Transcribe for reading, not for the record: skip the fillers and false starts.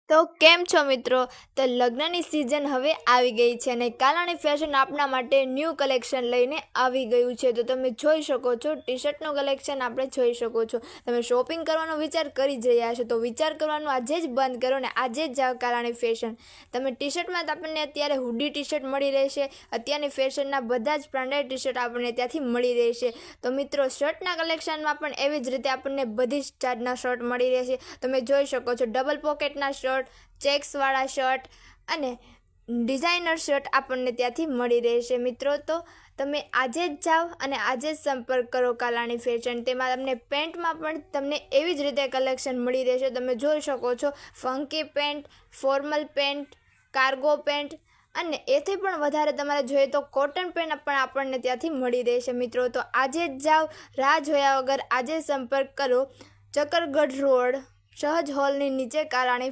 તો કેમ છો મિત્રો? તો લગ્નની સિઝન હવે આવી ગઈ છે અને કાલાણી ફેશન આપણા માટે ન્યૂ કલેક્શન લઈને આવી ગયું છે. તો તમે જોઈ શકો છો ટી શર્ટનું કલેક્શન આપણે જોઈ શકો છો. તમે શોપિંગ કરવાનો વિચાર કરી જ રહ્યા છો તો વિચાર કરવાનું આજે જ બંધ કરો ને આજે જ જાઓ કાલાણી ફેશન. તમે ટી શર્ટમાં આપણને અત્યારે હુડી ટી શર્ટ મળી રહેશે. અત્યારની ફેશનના બધા જ બ્રાન્ડેડ ટી શર્ટ આપણને ત્યાંથી મળી રહેશે. તો મિત્રો શર્ટના કલેક્શનમાં પણ એવી જ રીતે આપણને બધી જ જાતના શર્ટ મળી રહેશે. તમે જોઈ શકો છો ડબલ પોકેટના શર્ટ, ચેક્સવાળા શર્ટ અને ડિઝાઇનર શર્ટ આપણને ત્યાંથી મળી રહેશે. મિત્રો તો તમે આજે જ જાઓ અને આજે જ સંપર્ક કરો કાલાણી ફેશન. તેમાં તમને પેન્ટમાં પણ તમને એવી જ રીતે કલેક્શન મળી રહેશે. તમે જોઈ શકો છો funky pant, formal pant, cargo pant અને એથી પણ વધારે તમારે જોઈએ તો કોટન પેન્ટ પણ આપણને ત્યાંથી મળી રહેશે. મિત્રો તો આજે જ જાઓ, રાહ જોયા વગર આજે સંપર્ક કરો ચક્કરગઢ રોડ સહજ હોલની નીચે કાલાણી